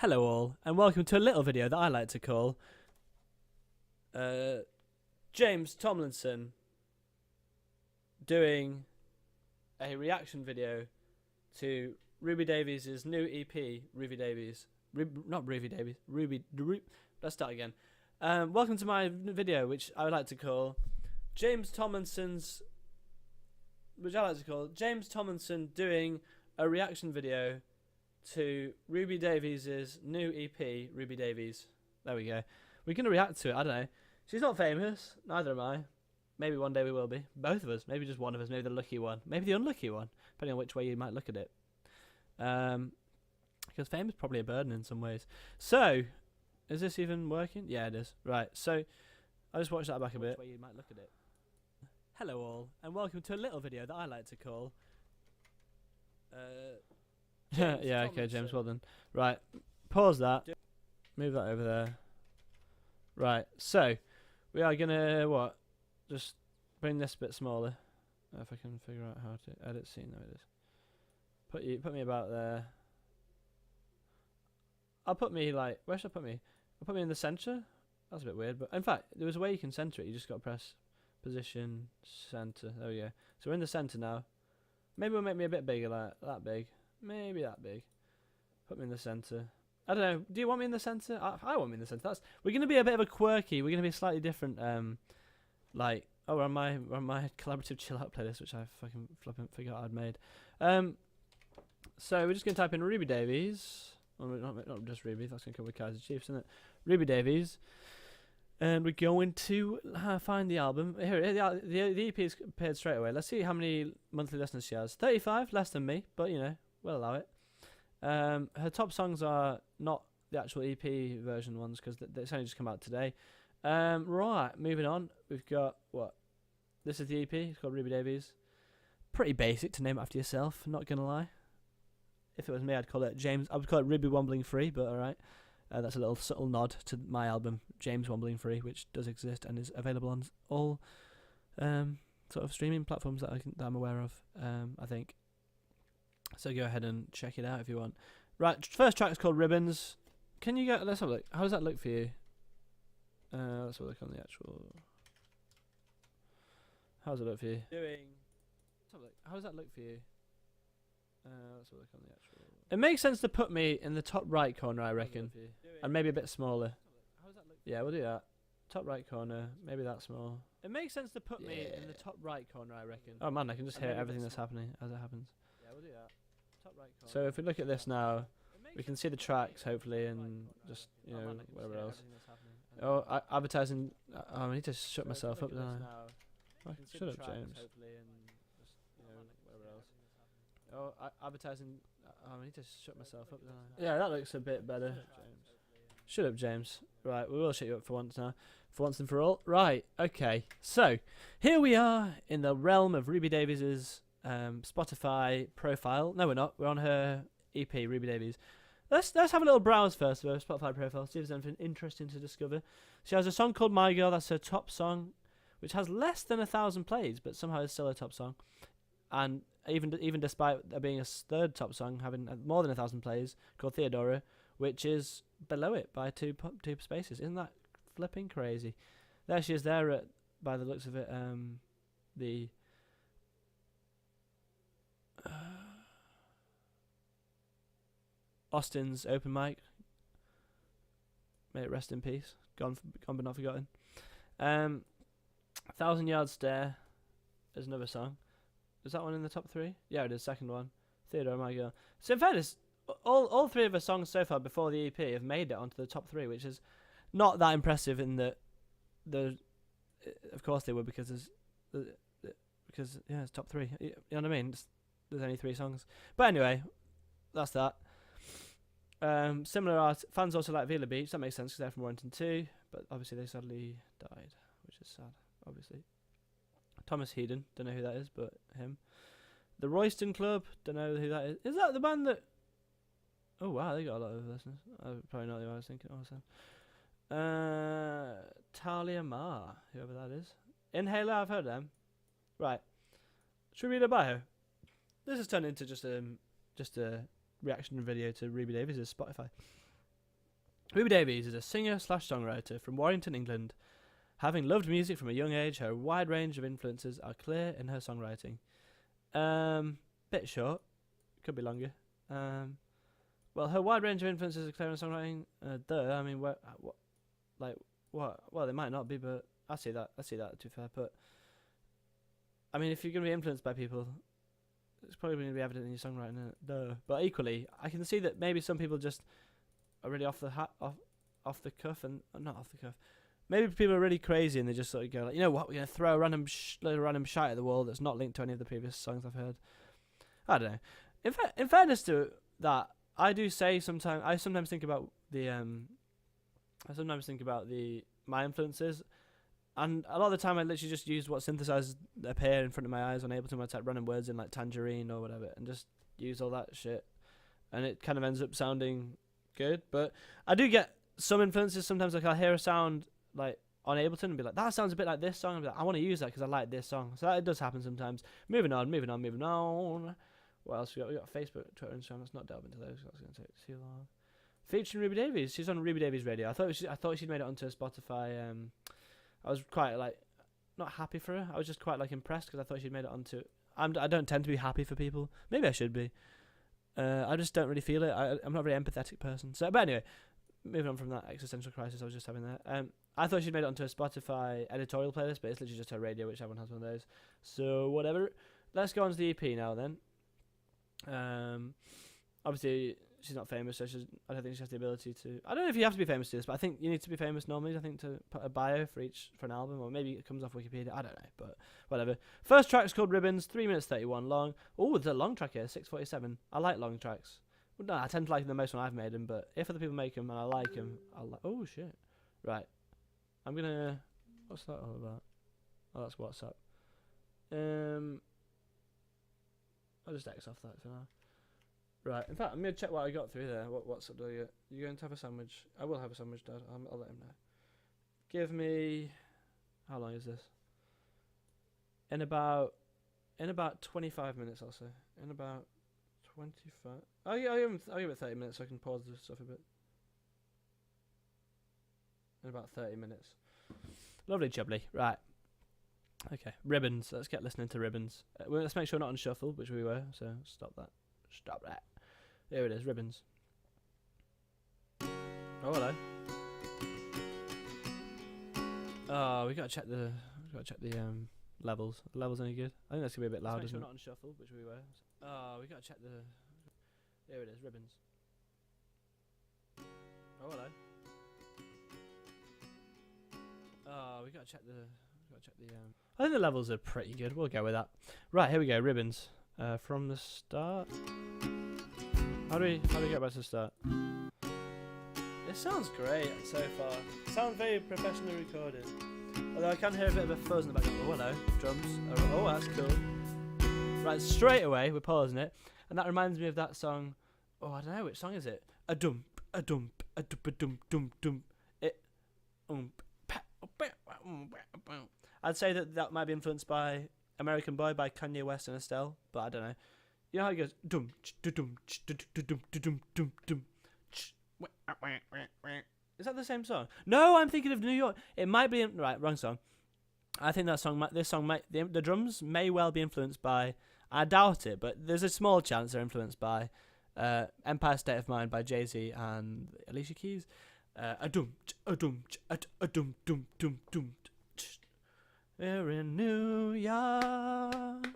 Hello all, and welcome to a little video that I like to call James Tomlinson doing a reaction video to Ruby Davies' new EP, Ruby Davies. Let's start again. Welcome to my video, which I would like to call James Tomlinson doing a reaction video to Ruby Davies' new EP, Ruby Davies. There we go. We're going to react to it. I don't know. She's not famous. Neither am I. Maybe one day we will be. Both of us. Maybe just one of us. Maybe the lucky one. Maybe the unlucky one. Depending on which way you might look at it. Because fame is probably a burden in some ways. So, is this even working? Yeah, it is. Right. So, I'll just watch that back a bit. Which way you might look at it. Hello all, and welcome to a little video that I like to call yeah, okay, James, well done. Right, pause that. Move that over there. Right, so we are gonna just bring this a bit smaller. If I can figure out how to edit scene. There it is. Put me about there. I'll put me like, where should I put me? I'll put me in the center. That's a bit weird, but in fact, there was a way you can center it. You just got to press position center. There we go. So we're in the center now. Maybe we'll make me a bit bigger, like that big. Maybe that big. Put me in the centre. I don't know. Do you want me in the centre? I want me in the centre. We're going to be a bit of a quirky. We're going to be a slightly different. Like, we're on my collaborative chill out playlist, which I fucking forgot I'd made. So we're just going to type in Ruby Davies. Well, not just Ruby. That's going to come with Kaiser Chiefs, isn't it? Ruby Davies. And we're going to find the album. Here, the EP is appeared straight away. Let's see how many monthly listeners she has. 35, less than me, but you know, we'll allow it. Her top songs are not the actual EP version ones because it's only just come out today. Right, moving on. We've got what? This is the EP. It's called Ruby Davies. Pretty basic to name it after yourself. Not gonna lie. If it was me, I'd call it James. I would call it Ruby Wombling Free, but all right. That's a little subtle nod to my album, James Wombling Free, which does exist and is available on all sort of streaming platforms that I'm aware of, I think. So go ahead and check it out if you want. Right, first track is called Ribbons. Can you let's have a look. How does that look for you? Let's have a look on the actual. How does it look for you? Let's have a look. How does that look for you? Let's have a look on the actual. It makes sense to put me in the top right corner, I reckon, and maybe a bit smaller. Yeah, we'll do that. Top right corner, maybe that small. It makes sense to put me in the top right corner, I reckon. Oh man, I can just hear everything that's happening as it happens. Yeah, we'll do that. Top right corner. So if we look at this now, we can see the tracks hopefully, and just whatever else. Oh, advertising. I need to shut myself up now. Shut up, James. Oh, advertising. I need to shut myself up. Yeah, that looks a bit better. Shut up, James. Right, we will shut you up for once now. For once and for all. Right, okay. So, here we are in the realm of Ruby Davies' Spotify profile. No, we're not. We're on her EP, Ruby Davies. Let's have a little browse first of her Spotify profile, see if there's anything interesting to discover. She has a song called My Girl. That's her top song, which has less than 1,000 plays, but somehow it's still her top song. And even despite there being a third top song having more than 1,000 plays, called Theodora, which is below it by two spaces. Isn't that flipping crazy? There she is there by the looks of it, the Austin's open mic. May it rest in peace. Gone but not forgotten. 1,000 Yard Stare is another song. Is that one in the top 3? Yeah, it is. Second one. Theodore, My Girl. So in fairness, all 3 of her songs so far before the EP have made it onto the top 3, which is not that impressive in that of course they would because it's top 3. You know what I mean? There's only 3 songs. But anyway, that's that. Similar art. Fans also like Vila Beach. That makes sense because they're from Warrington too. But obviously they sadly died, which is sad. Obviously. Thomas Heeden, don't know who that is, but him. The Royston Club, don't know who that is. Is that the band that... Oh wow, they got a lot of listeners. Probably not who I was thinking also. Talia Ma, whoever that is. Inhaler, I've heard of them. Right. Should we read a bio? This has turned into just a reaction video to Ruby Davies' Spotify. Ruby Davies is a singer/songwriter from Warrington, England. Having loved music from a young age, her wide range of influences are clear in her songwriting. Bit short. Could be longer. Well, her wide range of influences are clear in songwriting. I mean, what? Well, they might not be, but I see that. To be fair, but I mean, if you're gonna be influenced by people, it's probably going to be evident in your songwriting. But equally, I can see that maybe some people just are really off the cuff, and not off the cuff. Maybe people are really crazy and they just sort of go like, you know what, we're going to throw a random shite at the wall that's not linked to any of the previous songs I've heard. I don't know. In fairness to that, I sometimes think about my influences, and a lot of the time I literally just use what synthesizers appear in front of my eyes on Ableton when I type random words in like tangerine or whatever, and just use all that shit, and it kind of ends up sounding good. But I do get some influences sometimes. Like I'll hear a sound like on Ableton and be like, that sounds a bit like this song. Like, I want to use that because I like this song. So that does happen sometimes. Moving on. What else we got? We got Facebook, Twitter, Instagram. Let's not delve into those. That's going to take too long. Featuring Ruby Davies. She's on Ruby Davies Radio. I thought she'd made it onto Spotify. I was quite like not happy for her. I was just quite like impressed because I thought she'd made it onto. I don't tend to be happy for people. Maybe I should be. I just don't really feel it. I'm not a very empathetic person. So, but anyway, moving on from that existential crisis I was just having there. I thought she'd made it onto a Spotify editorial playlist, but it's literally just her radio, which everyone has one of those. So whatever. Let's go on to the EP now then. Obviously she's not famous, so I don't think she has the ability to. I don't know if you have to be famous to do this, but I think you need to be famous normally. I think to put a bio for an album, or maybe it comes off Wikipedia. I don't know, but whatever. First track's called Ribbons, 3 minutes 31 long. Oh, there's a long track here, 6:47. I like long tracks. Well, no, I tend to like them the most when I've made them, but if other people make them and I like them, I'll like. Oh shit! Right, I'm gonna. What's that all about? Oh, that's WhatsApp. I'll just X off that for now. Right, in fact, I'm going to check what I got through there. What's up, do you? You going to have a sandwich? I will have a sandwich, Dad. I'll let him know. Give me... How long is this? In about 25 minutes, I'll say. In about 25... I'll give it 30 minutes so I can pause this stuff a bit. In about 30 minutes. Lovely jubbly. Right. Okay, Ribbons. Let's get listening to Ribbons. Let's make sure we're not on shuffle, which we were, so stop that. Stop that. There it is, Ribbons. Oh, hello. Oh, we gotta check the levels. The levels any good? I think that's gonna be a bit loud, isn't it? Not on shuffle, which we were. Oh, we gotta check the. There it is, Ribbons. Oh, hello. Oh, we gotta check the. I think the levels are pretty good. We'll go with that. Right, here we go. Ribbons. From the start. How do we get back to the start? It sounds great so far. It sounds very professionally recorded. Although I can hear a bit of a fuzz in the background. Oh, hello. Drums. Oh, that's cool. Right, straight away, we're pausing it. And that reminds me of that song. Oh, I don't know. Which song is it? A dump, a dump, a dump, a dump, dump, dump. I'd say that might be influenced by American Boy by Kanye West and Estelle, but I don't know. You know how he goes dum dum dum dum dum dum. Is that the same song? No, I'm thinking of New York. It might be right. Wrong song. I think that song. This song might. The drums may well be influenced by. I doubt it, but there's a small chance they're influenced by Empire State of Mind by Jay-Z and Alicia Keys. A dum dum dum dum. We're in New York,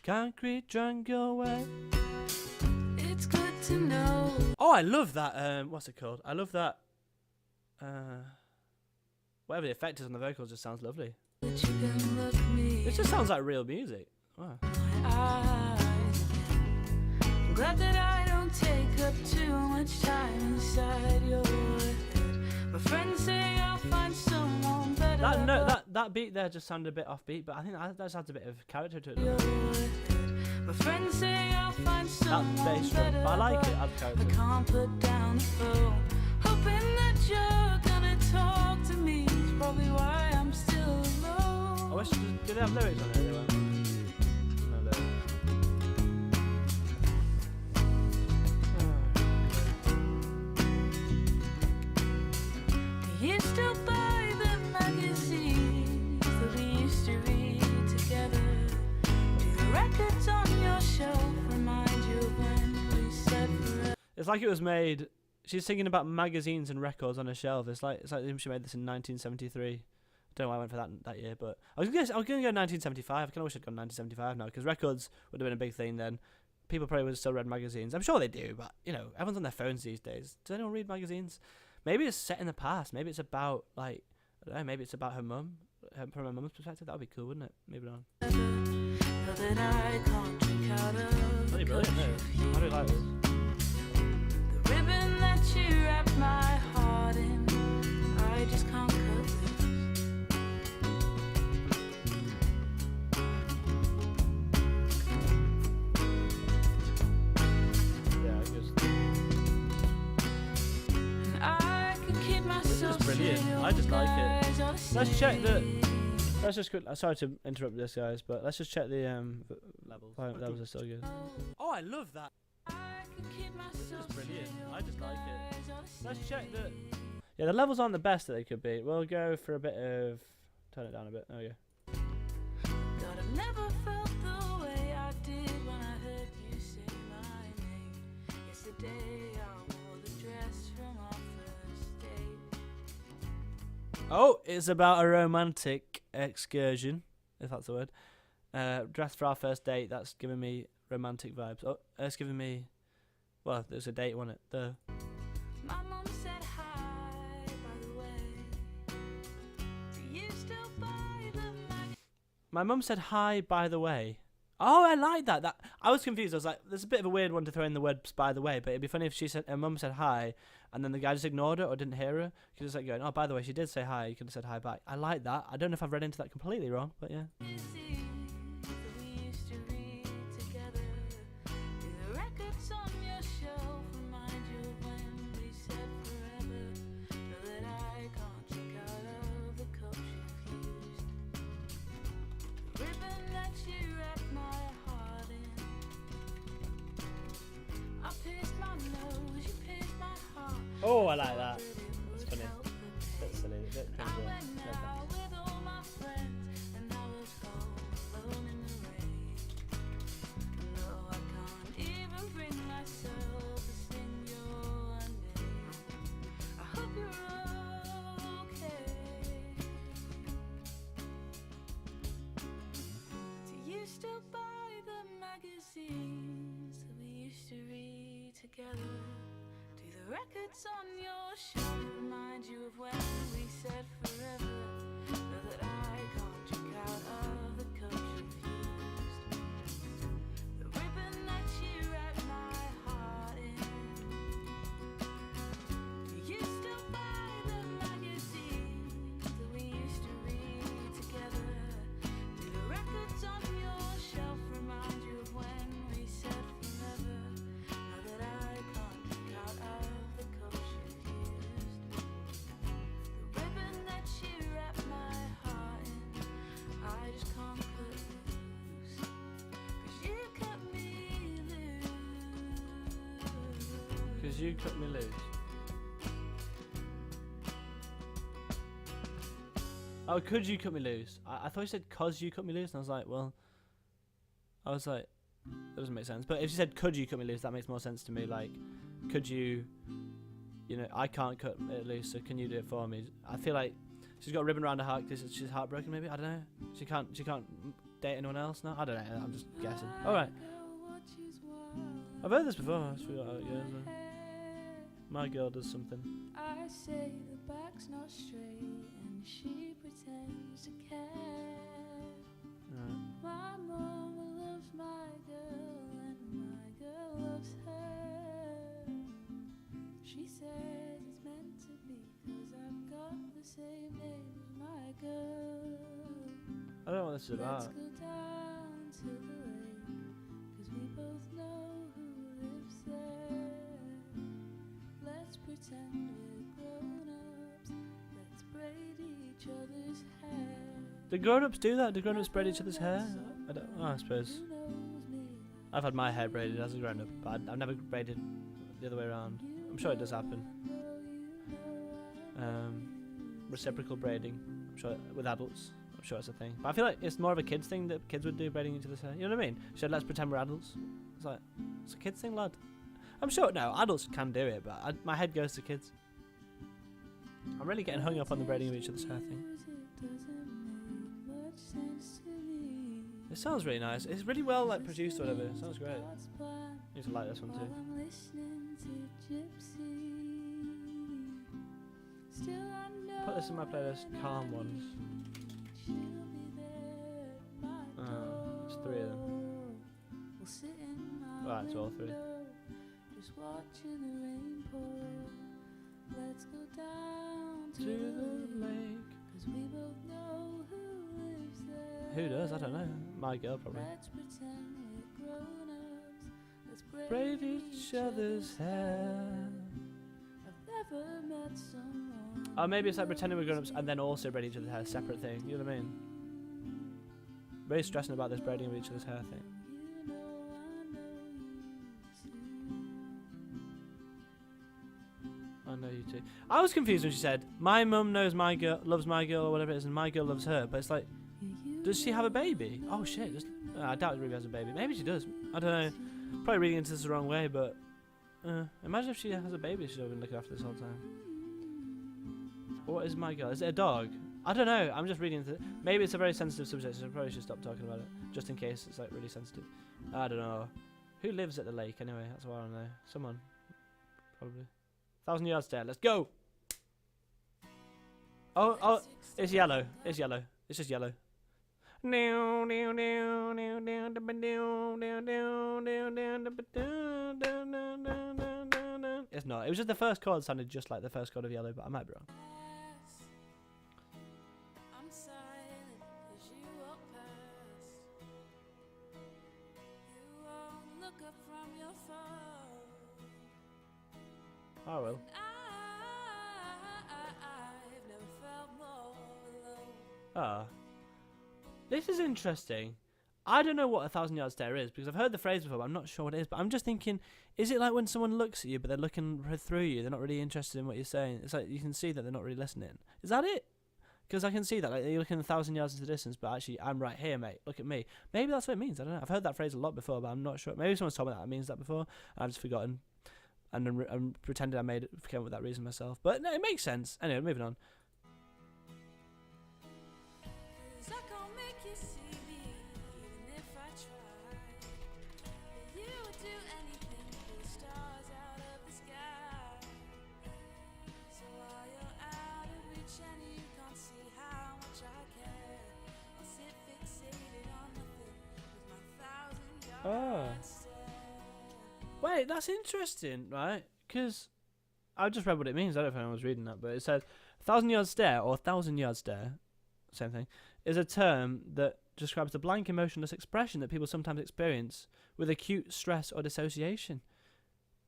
concrete jungle way. It's good to know. Oh, I love that. What's it called? I love that. Whatever the effect is on the vocals, just sounds lovely. It just sounds like real music. Wow. I'm glad that I don't take up too much time inside your head. My friends say I'll find someone better. That beat there just sounded a bit offbeat, but I think that just adds a bit of character to it. My friends say I'll find someone that bass drum, but I like it. Adds character. I can't put down the phone, hoping that you're gonna talk to me. It's probably why I'm still alone. I wish. Did they have lyrics on it? They weren't. No lyrics. It's like it was made. She's thinking about magazines and records on a shelf. It's like she made this in 1973. Don't know why I went for that year, but I was gonna go 1975. I kind of wish I'd gone 1975 now, because records would have been a big thing then. People probably would have still read magazines. I'm sure they do, but you know, everyone's on their phones these days. Does anyone read magazines? Maybe it's set in the past. Maybe it's about like, I don't know. Maybe it's about her mum. From her mum's perspective, that would be cool, wouldn't it? Maybe not. Bloody brilliant, though. I do like this. The ribbon that you wrap my heart in, I just can't cut loose. This is brilliant. I just like it. Let's check the. Let's just quick. Sorry to interrupt this, guys, but let's just check the levels. Levels are still good. Oh, I love that. This is brilliant. I just like it. Let's check the. Yeah, the levels aren't the best that they could be. We'll go for a bit of. Turn it down a bit. There we go. God, I've never felt the way I did when I heard you say my name. Yesterday I wore the dress from our first date. Oh, it's about a romantic excursion, if that's the word. Dress for our first date. That's giving me romantic vibes. Oh, it's giving me. Well, there's a date, wasn't it? My mum said hi, by the way. Do you still buy the mag? My mum said hi, by the way. Oh, I like that. That I was confused. I was like, there's a bit of a weird one to throw in the words by the way, but it'd be funny if she said her mum said hi, and then the guy just ignored her or didn't hear her. He was like going, oh, by the way, she did say hi. You could have said hi back. I like that. I don't know if I've read into that completely wrong, but yeah. Oh, I like that. That's funny. That's silly. Bit cringy. Together, do the records on your shelf remind you of when we said forever? Know that I can't drink out of the cup you've used. The ribbon that you wrap my heart in. Do you still buy the magazines that we used to read together? Do the records on your shelf remind you of when we said forever? Because you cut me loose. Oh, could you cut me loose? I thought you said cause you cut me loose, and I was like, well, that doesn't make sense. But if you said could you cut me loose, that makes more sense to me. Like, could you, I can't cut it loose, so can you do it for me? I feel like she's got a ribbon around her heart because she's heartbroken. Maybe, I don't know. She can't date anyone else now. I don't know. I'm just guessing. All right. I've heard this before. I just forgot how it goes. My girl does something. I say the back's not straight and she pretends to care. Right. My mama loves my girl and my girl loves her. She says it's meant to be 'cause I've got the same name as my girl. I don't know what this is about. Let's go down to the lake 'cause we both know who lives there. Let's pretend we're grown-ups. Let's braid each other's hair. Do grown-ups do that? Do grown-ups braid each other's hair? I suppose. I've had my hair braided as a grown-up, but I've never braided the other way around. I'm sure it does happen. Reciprocal braiding, I'm sure, with adults. I'm sure it's a thing. But I feel like it's more of a kids thing that kids would do, braiding each other's hair. You know what I mean? She said, let's pretend we're adults. It's like, it's a kids thing, lad. I'm sure, no, adults can do it, but my head goes to kids. I'm really getting hung up on the braiding of each other's hair thing. It sounds really nice. It's really well like produced or whatever. It sounds great. I need to like this one too. Put this in my playlist, calm ones. There's 3 of them. Right, it's all 3. Let's go down To the lake. we both know who lives there. Who does? I don't know. My girl probably. Let's pretend we're grown-ups. Let's Braid each other's hair. I've never met someone. Oh, maybe it's like pretending we're grown-ups and then also braid each other's hair. Separate thing. You know what I mean? Very stressing about this braiding of each other's hair thing. You know I know you too. I know you too. I was confused when she said, my mum knows my girl, loves my girl or whatever it is, and my girl loves her. But it's like, does she have a baby? Oh shit, I doubt Ruby has a baby. Maybe she does. I don't know. Probably reading into this the wrong way, but imagine if she has a baby she's been looking after this whole time. What is my girl? Is it a dog? I don't know. I'm just reading into it. Maybe it's a very sensitive subject, so I probably should stop talking about it, just in case it's like really sensitive. I don't know. Who lives at the lake anyway? That's what I don't know. Someone. Probably. 1,000 yards there. Let's go! Oh, it's yellow. It's yellow. It's just yellow. It's not. It was just the first chord sounded just like the first chord of Yellow, but I might be wrong. I'm silent as you walk past. You won't look up from your phone. I will. I've never felt more alone. Ah. This is interesting. I don't know what 1,000 yard stare is because I've heard the phrase before, but I'm not sure what it is. But I'm just thinking, is it like when someone looks at you but they're looking through you, they're not really interested in what you're saying? It's like you can see that they're not really listening. Is that it? Because I can see that, like you're looking 1,000 yards into the distance, but actually I'm right here, mate. Look at me. Maybe that's what it means. I don't know. I've heard that phrase a lot before, but I'm not sure. Maybe someone's told me that it means that before. And I've just forgotten, and I'm pretending I came up with that reason myself. But no, it makes sense. Anyway, moving on. 'Cause I can't make you see me, even if I tried. You would do anything to pull stars out of the sky. So while you're out of reach and you can't see how much I care, I'll sit fixated on nothing with my 1,000-yard stare. Wait, that's interesting, right? Because I just read what it means. I don't know if anyone was reading that, but it says 1,000 yard stare or 1,000 yard stare, same thing, is a term that describes the blank emotionless expression that people sometimes experience with acute stress or dissociation.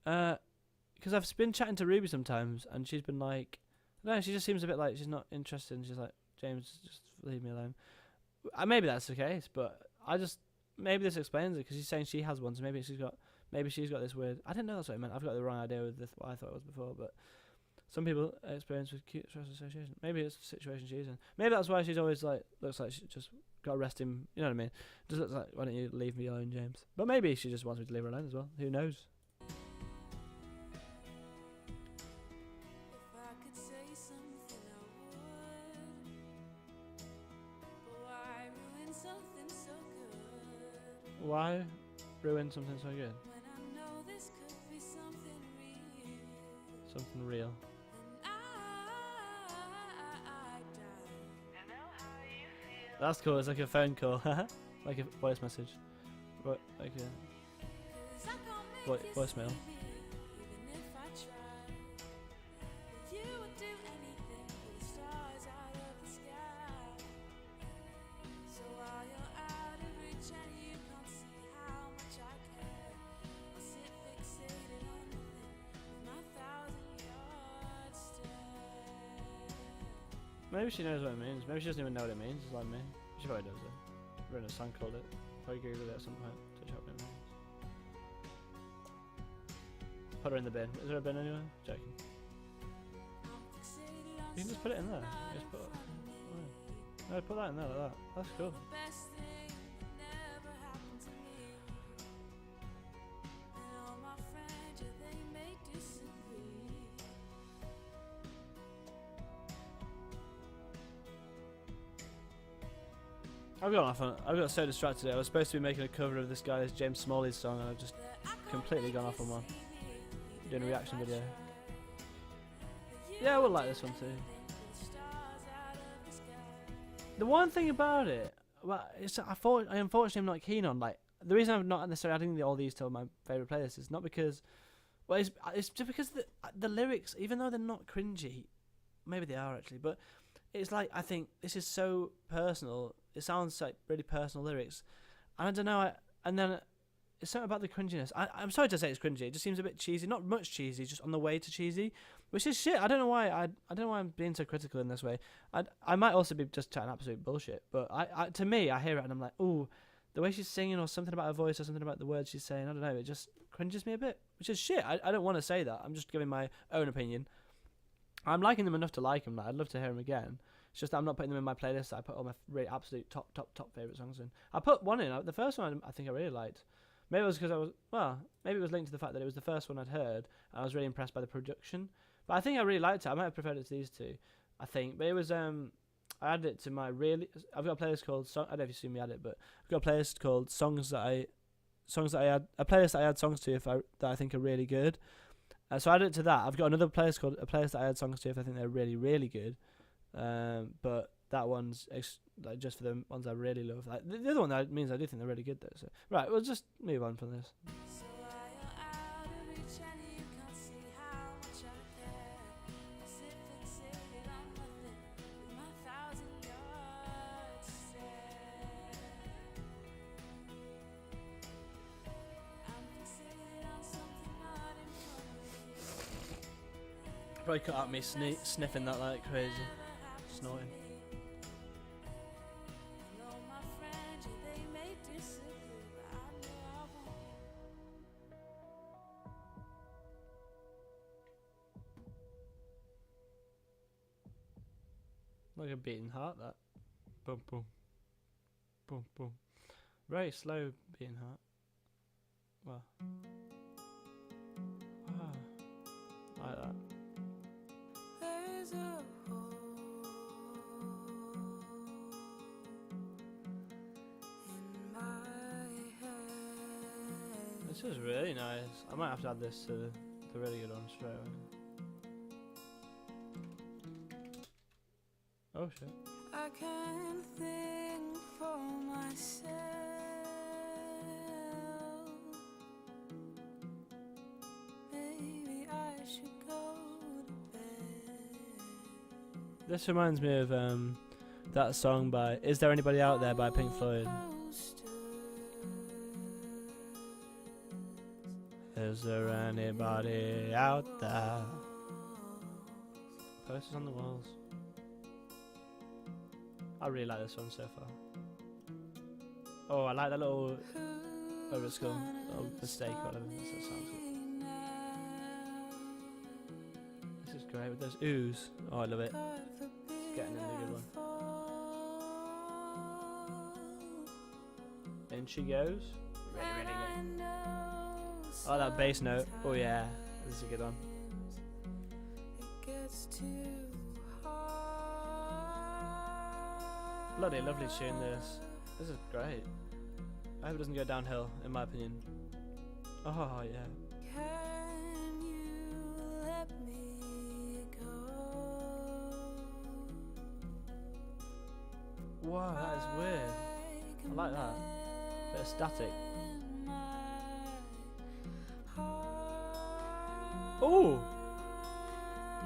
Because I've been chatting to Ruby sometimes, and she's been like, no, she just seems a bit like she's not interested, and she's like, James, just leave me alone. Maybe that's the case, but maybe this explains it, because she's saying she has one, so maybe she's got this weird. I didn't know that's what it meant. I've got the wrong idea with what I thought it was before, but some people experience with acute stress association. Maybe it's the situation she's in. Maybe that's why she's always like looks like she just got arrested. You know what I mean? Just looks like, why don't you leave me alone, James? But maybe she just wants me to leave her alone as well. Who knows? If I could say something, I would. But why ruin something so good? Why ruin something so good? When I know this could be something real. Something real. And I die. That's cool. It's like a phone call, like a voice message, like a 'Cause I can't make you voicemail. see me, even if I tried. But you would do anything for the stars out of the sky. So while you're out of reach and you can't see how much I care, I'll sit fixated on nothing with my 1,000-yard stare. Maybe she knows what it means. Maybe she doesn't even know what it means. It's like me. She probably does though. I've written a song called it. Probably Google it at some point to check what it means. Put her in the bin. Is there a bin anywhere? Joking. I'm fixated on You can just put it in there. something Just put right it. in front of me. No, put that in there like that. That's cool. The best thing that never happened to me. And all my friends, yeah, I got so distracted. I was supposed to be making a cover of this guy's James Smalley's song, and I've just completely gone off on one. Doing a reaction video. Yeah, I would like this one too. The one thing about it, well, I unfortunately am not keen on, like, the reason I'm not necessarily adding all these to my favourite playlists is not because, well, it's just because the lyrics, even though they're not cringy, maybe they are actually, but it's like, I think this is so personal. It sounds like really personal lyrics, and I don't know. And then it's something about the cringiness. I'm sorry to say it's cringy. It just seems a bit cheesy. Not much cheesy, just on the way to cheesy, which is shit. I don't know why. I don't know why I'm being so critical in this way. I might also be just chatting absolute bullshit. But to me, I hear it and I'm like, ooh, the way she's singing, or something about her voice, or something about the words she's saying. I don't know. It just cringes me a bit, which is shit. I don't want to say that. I'm just giving my own opinion. I'm liking them enough to like them. Like, I'd love to hear them again. It's just that I'm not putting them in my playlist. I put all my really absolute top favourite songs in. I put one in. The first one I think I really liked. Maybe it was because maybe it was linked to the fact that it was the first one I'd heard, and I was really impressed by the production. But I think I really liked it. I might have preferred it to these two, I think. But it was, I added it to my I've got a playlist called, I don't know if you've seen me add it, but I've got a playlist called songs that I add, a playlist that I add songs to that I think are really good. So I added it to that. I've got another playlist called a playlist that I add songs to if I think they're really, really good. But that one's like just for the ones I really love. Like the other one that means I do think they're really good though. So right, we'll just move on from this. Probably cut out me sniffing that like crazy, snorting. Like a beating heart, that. Boom, boom. Boom, boom. Very slow beating heart. Wow. Ah. Like that. There's a hole in my head. This is really nice. I might have to add this to the really good one straight away. Oh shit. I can't think for myself. Maybe I should go to bed. This reminds me of that song by Is There Anybody Out There by Pink Floyd. Is there anybody out there? Posters on the walls. I really like this one so far. Oh, I like that little over skull, little mistake or whatever. That sounds good. This is great with those oohs. Oh, I love it. It's getting in a good one. In she goes. Really, really good. Oh, that bass note. Oh yeah, this is a good one. It gets too Bloody lovely tune this. This is great. I hope it doesn't go downhill, in my opinion. Oh yeah. Can you let me go? Wow, that is weird. I like that. Bit of static. Ooh!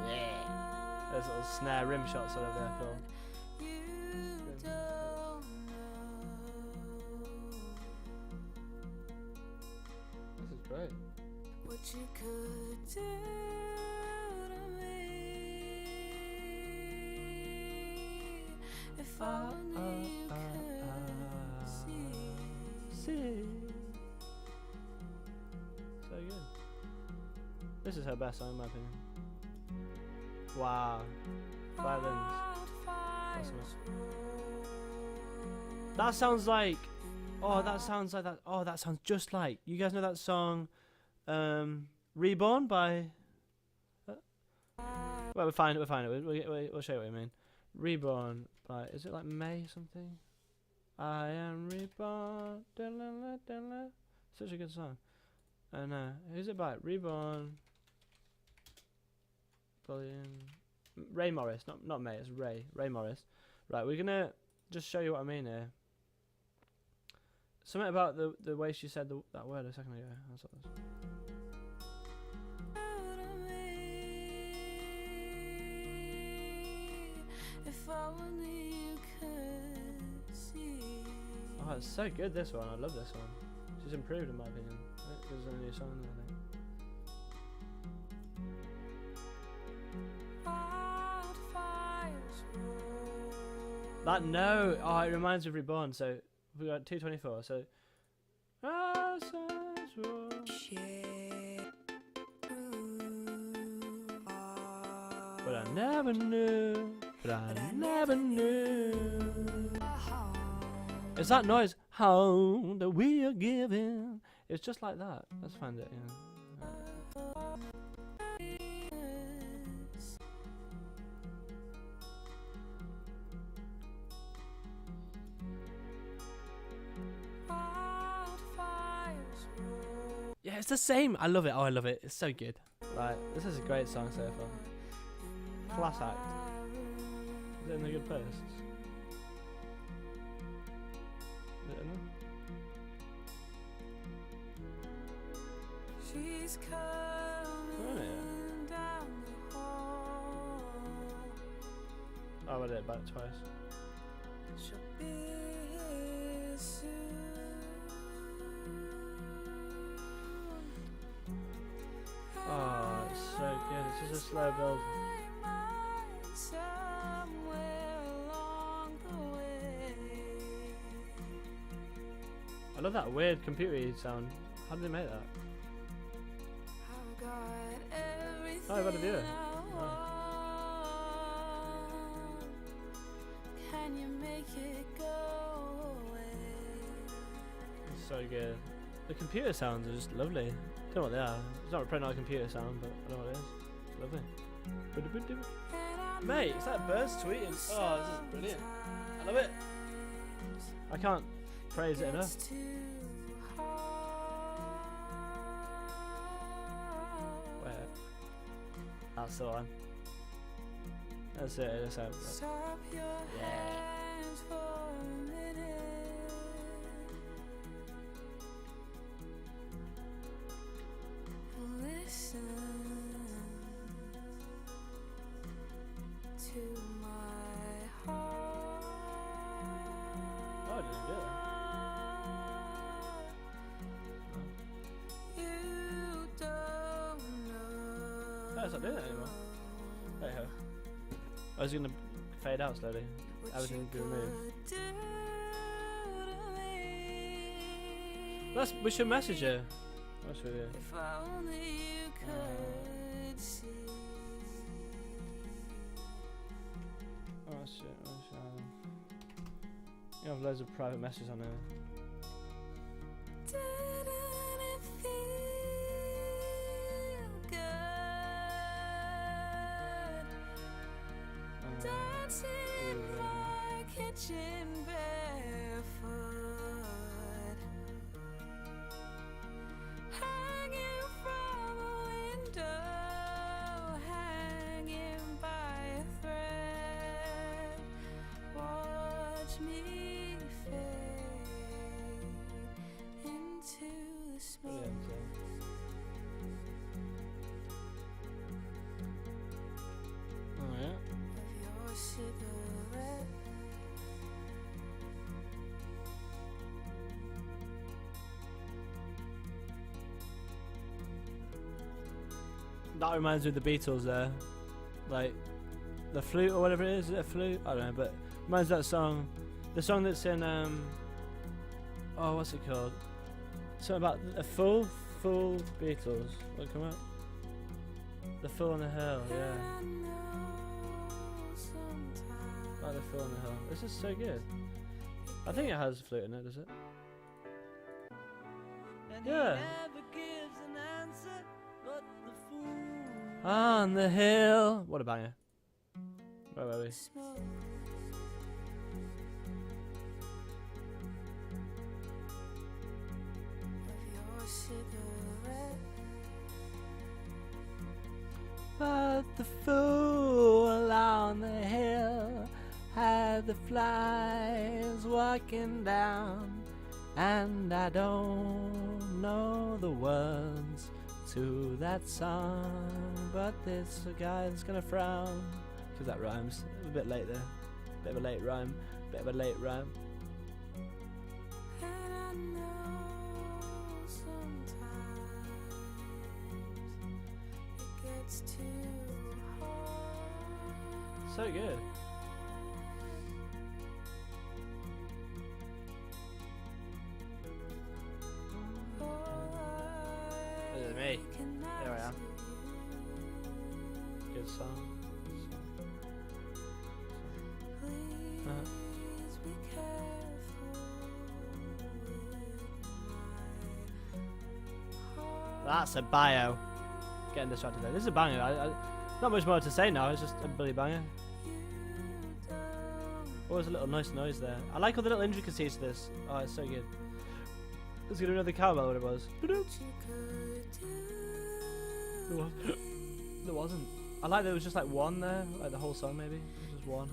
Yeah! There's little snare rim shots over there, Phil. This is great. What you could do to me if only you could see. So good. This is her best song in my opinion. Wow. Violins. That sounds like, oh, that sounds like that. Oh, that sounds just like. You guys know that song, "Reborn" by. Well, we'll find it. We'll show you what I mean. "Reborn" by. Is it like May something? I am reborn. Such a good song. And who's it by? Reborn. Ray Morris, not May, it's Ray Morris. Right, we're gonna just show you what I mean here. Something about the way she said that word a second ago. That's what it was. If only you could see. Oh, it's so good, this one. I love this one. She's improved in my opinion. There's a new song there, I think. That note, oh, it reminds me of Reborn. So we got 224. So, but I never knew. But I never knew. It's that noise, how that we are giving. It's just like that. Let's find it. Yeah. Yeah, it's the same. I love it. Oh, I love it. It's so good. Right, this is a great song so far. Class act. Is it in a good place? Is it in there? She's coming down the hall. Oh, I read it back twice. She'll be here soon. Oh, it's so good. It's just a slow build. I love that weird computer sound. How did they make that? Oh, I've got a viewer. Oh. Can you make it go away? It's so good. The computer sounds are just lovely. I don't know what they are. It's not probably not a computer sound, but I don't know what it is. It's lovely. Mate, it's like birds tweeting. Oh, this is brilliant. I love it. I can't praise it enough. Wait. That's the one. That's it. That's it. Yeah. Listen to my heart. Oh, I didn't do that. You don't know. No, it's not doing it anymore. Hey ho. I was gonna fade out slowly. Everything would be removed. We should message her. What's with you? If only you could see. Oh shit, oh shit. You have loads of private messages on there. Didn't it feel good? Dancing in my kitchen barefoot, hanging from a window, hanging by a thread. Watch me fade into the smoke Oh yeah. of your cigarette. That reminds me of the Beatles there. Like, the flute or whatever it is it a flute? I don't know, but reminds me of that song. The song that's in, oh, what's it called? Something about a full Beatles. What come out? The Fool on the Hill, yeah. Like the Fool on the Hill. This is so good. I think it has a flute in it, does it? Yeah. On the hill. What a banger. Where were we? a cigarette. But the fool on the hill had the flies walking down, and I don't know the words to that song, but there's a guy that's gonna frown, because that rhymes. A bit late there. Bit of a late rhyme. Bit of a late rhyme. And I know sometimes it gets too hard. So good. This is me. Here I am. Good song. Please be careful with my That's a bio. Getting distracted there. This is a banger. Not much more to say now. It's just a bloody banger. Always a little nice noise there. I like all the little intricacies to this. Oh, it's so good. Let's get another cowbell. What it was. There wasn't. I like that it was just like one there. Like the whole song maybe. It was just one.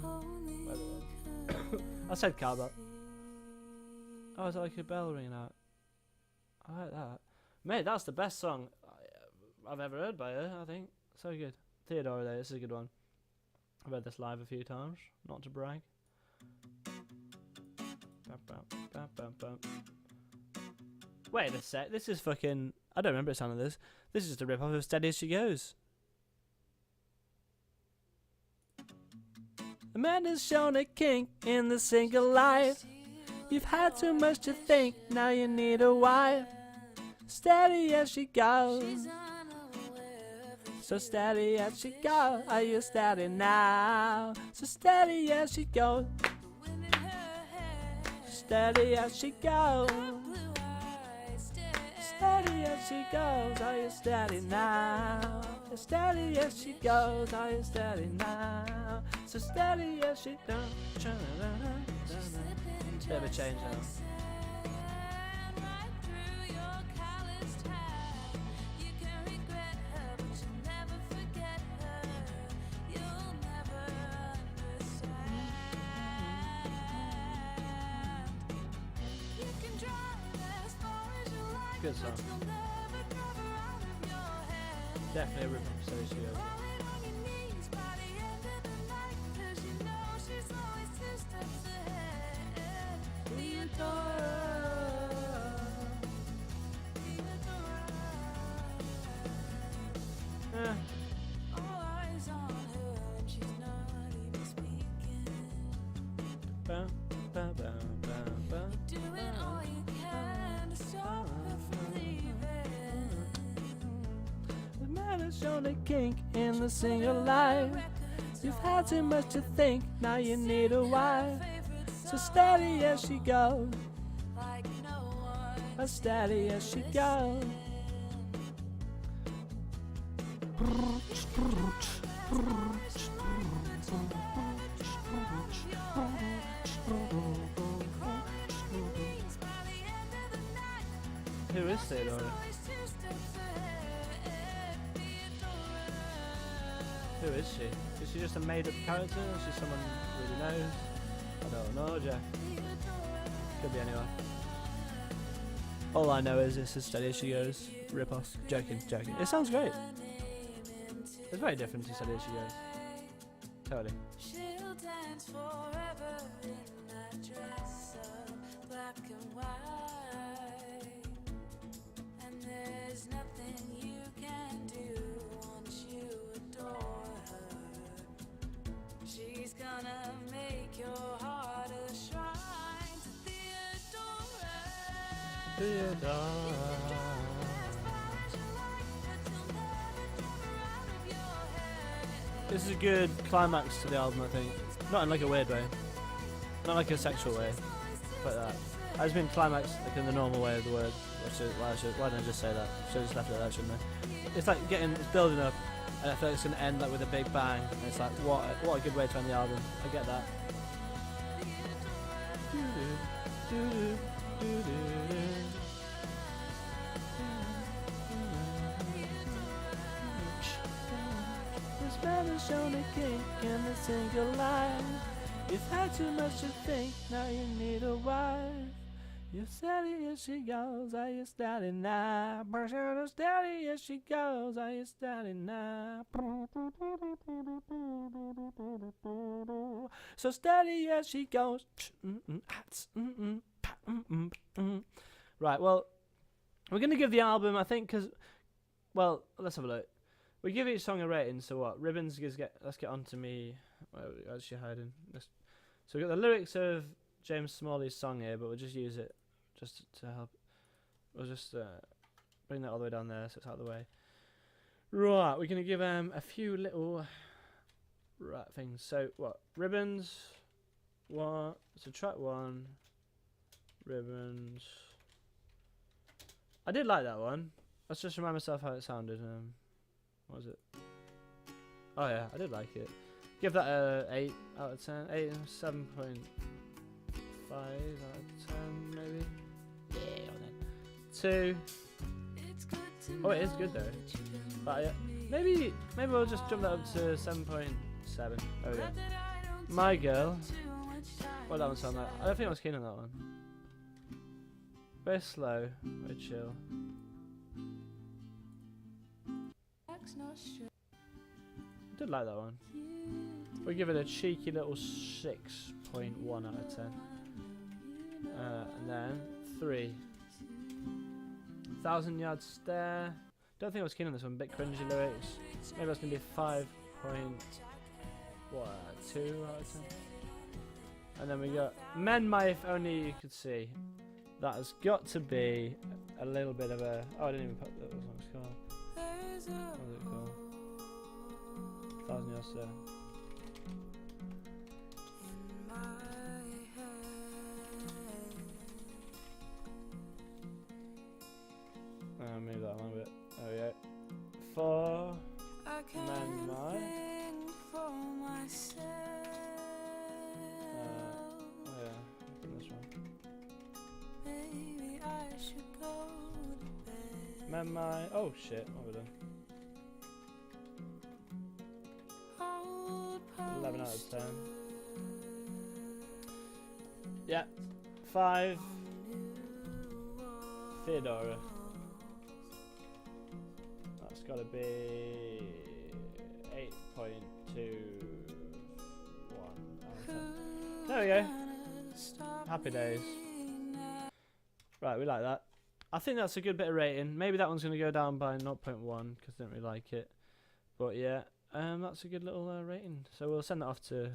I said cowbell. Oh, is that like a bell ringing out? I like that. Mate, that's the best song I've ever heard by her, I think. So good. Theodora there, this is a good one. I've read this live a few times, not to brag. Wait a sec, this is fucking... I don't remember it sounding this. This is just a rip-off of Steady As She Goes. A man has shown a kink in the single life. You've had too much to think, now you need a wife. Steady as she goes. So steady as she goes. Are you steady now? So steady as she goes. Steady as she goes. Steady as she goes. Are you steady now? Steady as she goes. Are you steady now? So steady as she goes. Bit of a change now. Good song. Definitely a rip from Steady As She Goes. The man has shown a kink in the single life. You've had too much to think, now you need a wife. So steady as she goes, as steady as she goes. Who is Theodora? Who is she? Is she just a made-up character? Or is she someone who really knows? I don't know, Jack. Could be anyone. All I know is this is Steady As She Goes. Rip off. Joking, joking. It sounds great. It's very different to Steady As She Goes. Totally. She'll dance forever in that dress of black and white, and there's nothing you can do once you adore her. She's gonna make your heart a shrine to Theodora. This is a good climax to the album, I think. Not in like a weird way. Not like a sexual way. Like that. I just mean climax like in the normal way of the word. Why didn't I just say that? Should have just left it like that, shouldn't I? It's like it's building up, and I feel like it's going to end like with a big bang. And it's like, what a good way to end the album. I get that. never shown a kink in a single life. You've had too much to think, now you need a wife. You're steady as she goes, are you steady now? Steady as she goes, are you steady now? So steady as she goes. Right, well, we're going to give the album, I think, because, well, let's have a look. We give each song a rating, so what? Ribbons, let's get on to me. Where's she hiding? So we've got the lyrics of James Smalley's song here, but we'll just use it just to help. We'll just bring that all the way down there so it's out of the way. Right, we're going to give a few little things. So, what? Ribbons. What? So track 1. Ribbons. I did like that one. Let's just remind myself how it sounded. What was it? Oh yeah, I did like it. Give that a 8 out of 10. 8 and 7.5 out of 10 maybe. Yeah, on it. 2. Oh, it is good though. But yeah, maybe we'll just jump that up to 7.7. There we go. My Girl. What that one sound like? I don't think I was keen on that one. Very slow, very chill. I did like that one. We'll give it a cheeky little 6.1 out of 10. And then 3. 1,000 Yard Stare. Don't think I was keen on this one. Bit cringy lyrics. Maybe that's gonna be 5.2 out of 10. And then we got Men My If Only You Could See. That has got to be a little bit of a. Oh, I didn't even put what the song's called. What was it called? 1,000 Yard Stare. Maybe that one a bit. Oh yeah. For Men My. Oh yeah, I think that's right. Men My. Oh shit, what have we done? 11 out of 10. Yeah. 5. Theodora. That's got to be 8.21 out of 10. There we go. Happy days. Right, we like that. I think that's a good bit of rating. Maybe that one's going to go down by 0.1 because I didn't really like it. But yeah, that's a good little rating. So we'll send that off to,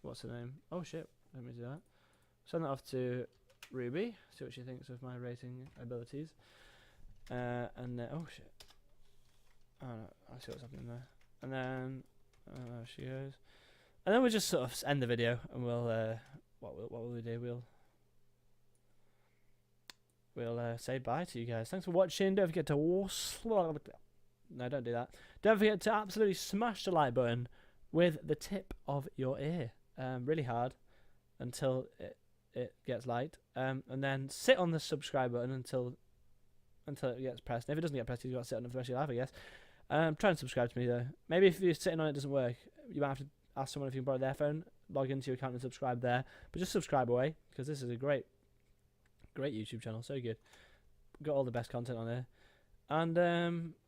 what's her name? Oh shit, let me do that. Send that off to Ruby, see what she thinks of my rating abilities. And then, oh shit. Oh no, I see what's happening there. And then, she goes. And then we'll just sort of end the video and we'll, what will we do? We'll say bye to you guys. Thanks for watching. Don't forget to no, don't do that. Don't forget to absolutely smash the like button with the tip of your ear, really hard, until it gets liked. And then sit on the subscribe button until it gets pressed. And if it doesn't get pressed, you've got to sit on it for the rest of your life, I guess. Try and subscribe to me though. Maybe if you're sitting on it, doesn't work, you might have to ask someone if you can borrow their phone, log into your account and subscribe there. But just subscribe away, because this is a great YouTube channel, so good. Got all the best content on there. And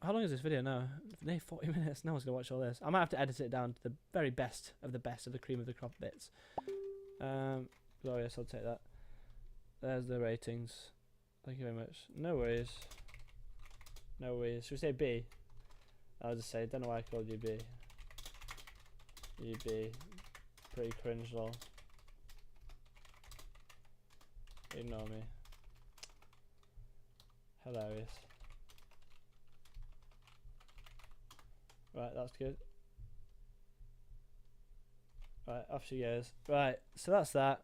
how long is this video now? Nearly 40 minutes. No one's gonna watch all this. I might have to edit it down to the very best of the cream of the crop bits. Glorious, I'll take that. There's the ratings. Thank you very much. No worries. No worries. Should we say B? I'll just say, don't know why I called you B. You B. Pretty cringe lol. Ignore me. Hilarious. Right, that's good. Right, off she goes. Right, so that's that.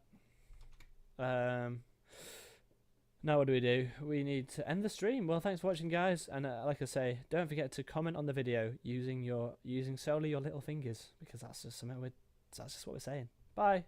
Now what do? We need to end the stream. Well, thanks for watching, guys. And like I say, don't forget to comment on the video using solely your little fingers, because that's just what we're saying. Bye.